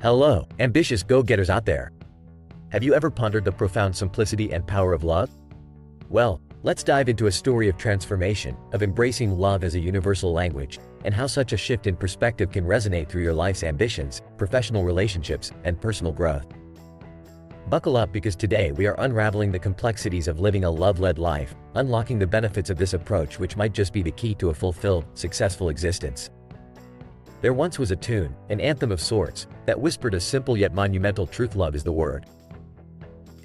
Hello, ambitious go-getters out there. Have you ever pondered the profound simplicity and power of love? Well, let's dive into a story of transformation, of embracing love as a universal language, and how such a shift in perspective can resonate through your life's ambitions, professional relationships, and personal growth. Buckle up because today we are unraveling the complexities of living a love-led life, unlocking the benefits of this approach which might just be the key to a fulfilled, successful existence. There once was a tune, an anthem of sorts, that whispered a simple yet monumental truth: love is the word.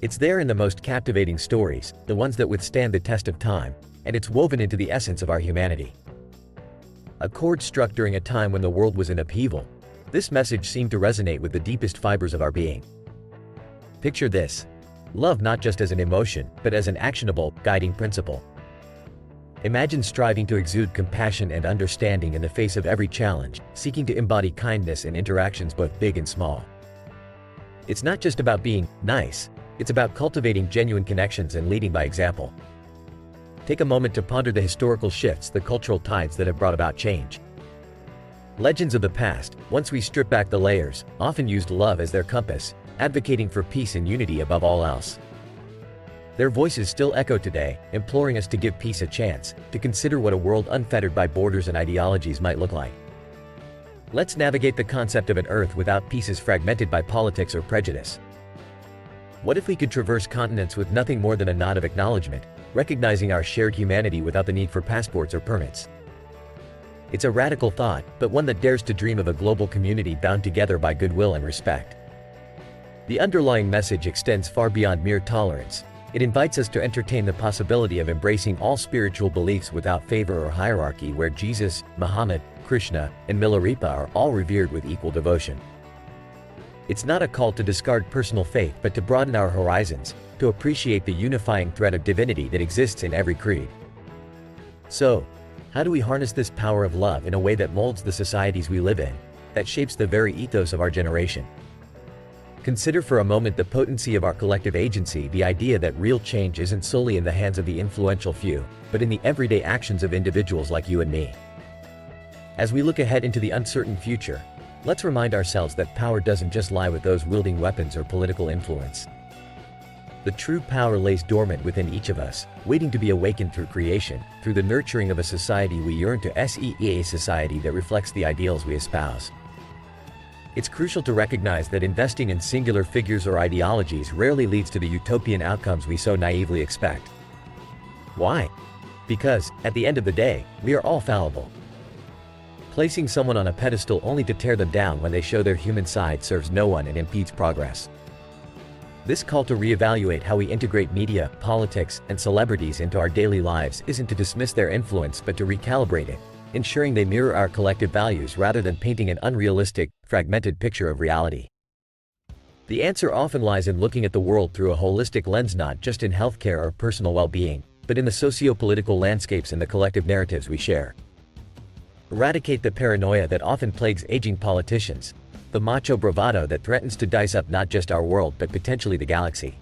It's there in the most captivating stories, the ones that withstand the test of time, and it's woven into the essence of our humanity. A chord struck during a time when the world was in upheaval, this message seemed to resonate with the deepest fibers of our being. Picture this: love not just as an emotion, but as an actionable, guiding principle. Imagine striving to exude compassion and understanding in the face of every challenge, seeking to embody kindness in interactions both big and small. It's not just about being nice, it's about cultivating genuine connections and leading by example. Take a moment to ponder the historical shifts, the cultural tides that have brought about change. Legends of the past, once we strip back the layers, often used love as their compass, advocating for peace and unity above all else. Their voices still echo today, imploring us to give peace a chance, to consider what a world unfettered by borders and ideologies might look like. Let's navigate the concept of an earth without pieces fragmented by politics or prejudice. What if we could traverse continents with nothing more than a nod of acknowledgement, recognizing our shared humanity without the need for passports or permits? It's a radical thought, but one that dares to dream of a global community bound together by goodwill and respect. The underlying message extends far beyond mere tolerance. It invites us to entertain the possibility of embracing all spiritual beliefs without favor or hierarchy, where Jesus, Muhammad, Krishna, and Milarepa are all revered with equal devotion. It's not a call to discard personal faith but to broaden our horizons, to appreciate the unifying thread of divinity that exists in every creed. So, how do we harness this power of love in a way that molds the societies we live in, that shapes the very ethos of our generation? Consider for a moment the potency of our collective agency, the idea that real change isn't solely in the hands of the influential few, but in the everyday actions of individuals like you and me. As we look ahead into the uncertain future, let's remind ourselves that power doesn't just lie with those wielding weapons or political influence. The true power lays dormant within each of us, waiting to be awakened through creation, through the nurturing of a society we yearn to see, a society that reflects the ideals we espouse. It's crucial to recognize that investing in singular figures or ideologies rarely leads to the utopian outcomes we so naively expect. Why? Because, at the end of the day, we are all fallible. Placing someone on a pedestal only to tear them down when they show their human side serves no one and impedes progress. This call to reevaluate how we integrate media, politics, and celebrities into our daily lives isn't to dismiss their influence but to recalibrate it, ensuring they mirror our collective values rather than painting an unrealistic, fragmented picture of reality. The answer often lies in looking at the world through a holistic lens, not just in healthcare or personal well-being, but in the socio-political landscapes and the collective narratives we share. Eradicate the paranoia that often plagues aging politicians, the macho bravado that threatens to dice up not just our world but potentially the galaxy.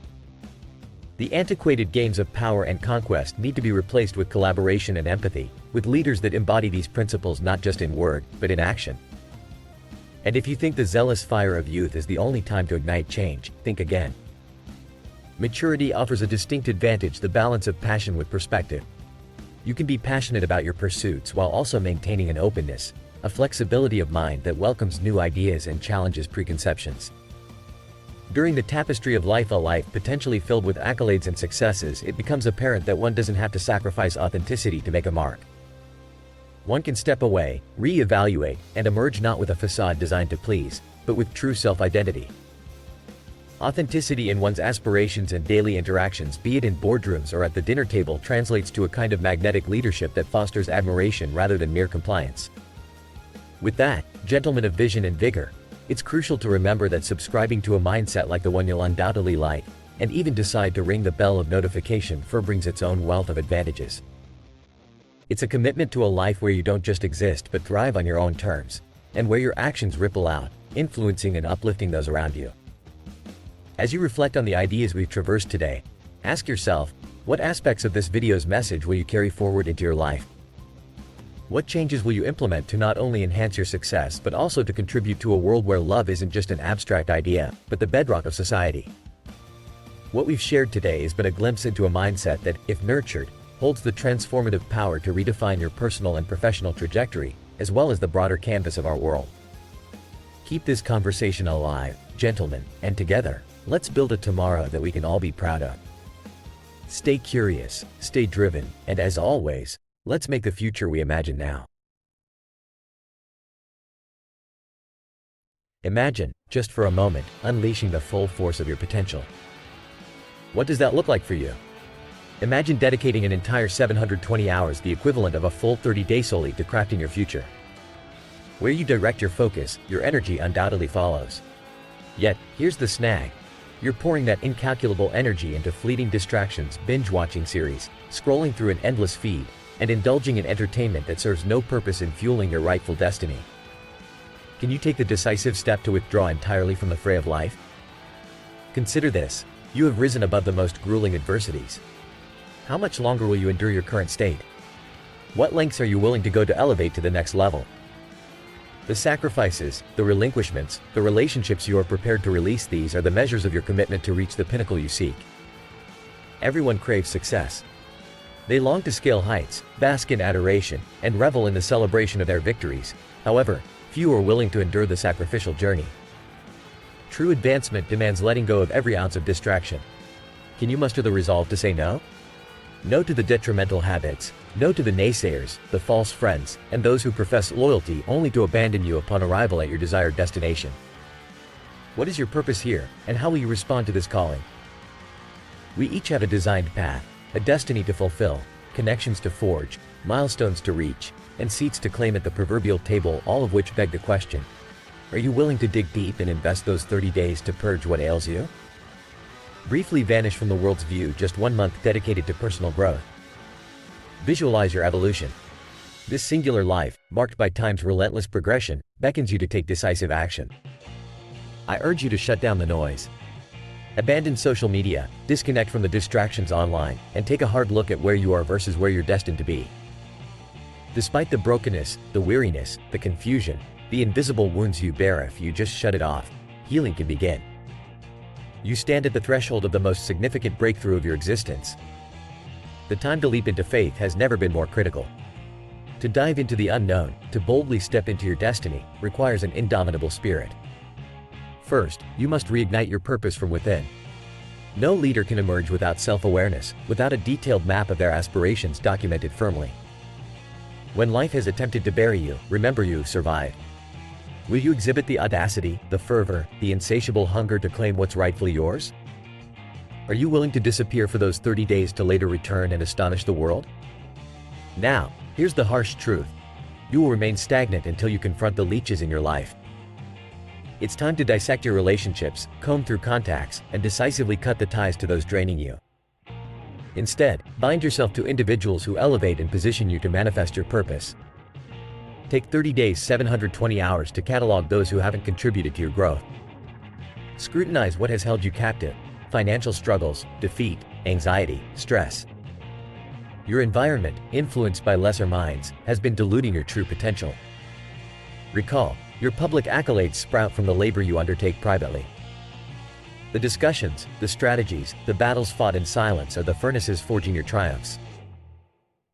The antiquated games of power and conquest need to be replaced with collaboration and empathy, with leaders that embody these principles not just in word, but in action. And if you think the zealous fire of youth is the only time to ignite change, think again. Maturity offers a distinct advantage: the balance of passion with perspective. You can be passionate about your pursuits while also maintaining an openness, a flexibility of mind that welcomes new ideas and challenges preconceptions. During the tapestry of life, a life potentially filled with accolades and successes, it becomes apparent that one doesn't have to sacrifice authenticity to make a mark. One can step away, re-evaluate, and emerge not with a facade designed to please, but with true self-identity. Authenticity in one's aspirations and daily interactions, be it in boardrooms or at the dinner table, translates to a kind of magnetic leadership that fosters admiration rather than mere compliance. With that, gentlemen of vision and vigor, it's crucial to remember that subscribing to a mindset like the one you'll undoubtedly like, and even decide to ring the bell of notification for, brings its own wealth of advantages. It's a commitment to a life where you don't just exist but thrive on your own terms, and where your actions ripple out, influencing and uplifting those around you. As you reflect on the ideas we've traversed today, ask yourself, what aspects of this video's message will you carry forward into your life? What changes will you implement to not only enhance your success but also to contribute to a world where love isn't just an abstract idea, but the bedrock of society? What we've shared today has been a glimpse into a mindset that, if nurtured, holds the transformative power to redefine your personal and professional trajectory, as well as the broader canvas of our world. Keep this conversation alive, gentlemen, and together, let's build a tomorrow that we can all be proud of. Stay curious, stay driven, and as always, let's make the future we imagine now. Imagine, just for a moment, unleashing the full force of your potential. What does that look like for you? Imagine dedicating an entire 720 hours, the equivalent of a full 30 days solely, to crafting your future. Where you direct your focus, your energy undoubtedly follows. Yet, here's the snag. You're pouring that incalculable energy into fleeting distractions, binge-watching series, scrolling through an endless feed, and indulging in entertainment that serves no purpose in fueling your rightful destiny. Can you take the decisive step to withdraw entirely from the fray of life? Consider this. You have risen above the most grueling adversities. How much longer will you endure your current state? What lengths are you willing to go to elevate to the next level? The sacrifices, the relinquishments, the relationships you are prepared to release, these are the measures of your commitment to reach the pinnacle you seek. Everyone craves success. They long to scale heights, bask in adoration, and revel in the celebration of their victories. However, few are willing to endure the sacrificial journey. True advancement demands letting go of every ounce of distraction. Can you muster the resolve to say no? No to the detrimental habits, no to the naysayers, the false friends, and those who profess loyalty only to abandon you upon arrival at your desired destination. What is your purpose here, and how will you respond to this calling? We each have a designed path, a destiny to fulfill, connections to forge, milestones to reach, and seats to claim at the proverbial table, all of which beg the question: are you willing to dig deep and invest those 30 days to purge what ails you? Briefly vanish from the world's view, just 1 month dedicated to personal growth. Visualize your evolution. This singular life, marked by time's relentless progression, beckons you to take decisive action. I urge you to shut down the noise. Abandon social media, disconnect from the distractions online, and take a hard look at where you are versus where you're destined to be. Despite the brokenness, the weariness, the confusion, the invisible wounds you bear, if you just shut it off, healing can begin. You stand at the threshold of the most significant breakthrough of your existence. The time to leap into faith has never been more critical. To dive into the unknown, to boldly step into your destiny, requires an indomitable spirit. First, you must reignite your purpose from within. No leader can emerge without self-awareness, without a detailed map of their aspirations documented firmly. When life has attempted to bury you, remember you survived. Will you exhibit the audacity, the fervor, the insatiable hunger to claim what's rightfully yours? Are you willing to disappear for those 30 days to later return and astonish the world? Now, here's the harsh truth. You will remain stagnant until you confront the leeches in your life. It's time to dissect your relationships, comb through contacts, and decisively cut the ties to those draining you. Instead, bind yourself to individuals who elevate and position you to manifest your purpose. Take 30 days, 720 hours to catalog those who haven't contributed to your growth. Scrutinize what has held you captive: financial struggles, defeat, anxiety, stress. Your environment, influenced by lesser minds, has been diluting your true potential. Recall, your public accolades sprout from the labor you undertake privately. The discussions, the strategies, the battles fought in silence are the furnaces forging your triumphs.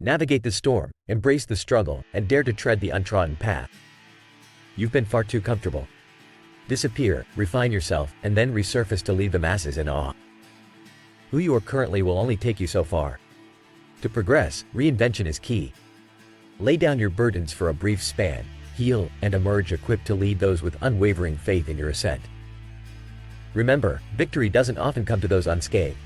Navigate the storm, embrace the struggle, and dare to tread the untrodden path. You've been far too comfortable. Disappear, refine yourself, and then resurface to leave the masses in awe. Who you are currently will only take you so far. To progress, reinvention is key. Lay down your burdens for a brief span, heal, and emerge equipped to lead those with unwavering faith in your ascent. Remember, victory doesn't often come to those unscathed.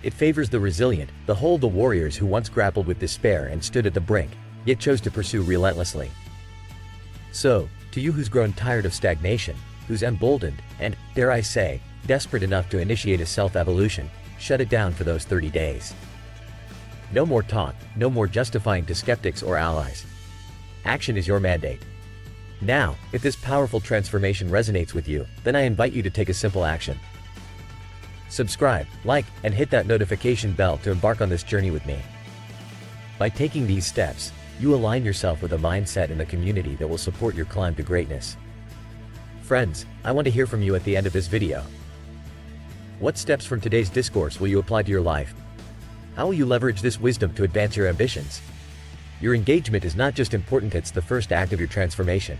It favors the resilient, the warriors who once grappled with despair and stood at the brink, yet chose to pursue relentlessly. So, to you who's grown tired of stagnation, who's emboldened, and, dare I say, desperate enough to initiate a self-evolution, shut it down for those 30 days. No more talk, no more justifying to skeptics or allies. Action is your mandate. Now, if this powerful transformation resonates with you, then I invite you to take a simple action. Subscribe, like, and hit that notification bell to embark on this journey with me. By taking these steps, You align yourself with a mindset and a community that will support your climb to greatness. Friends, I want to hear from you at the end of this video. What steps from today's discourse will you apply to your life? How will you leverage this wisdom to advance your ambitions? Your engagement is not just important, it's the first act of your transformation.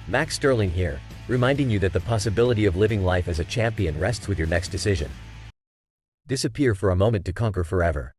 Max Sterling here, reminding you that the possibility of living life as a champion rests with your next decision. Disappear for a moment to conquer forever.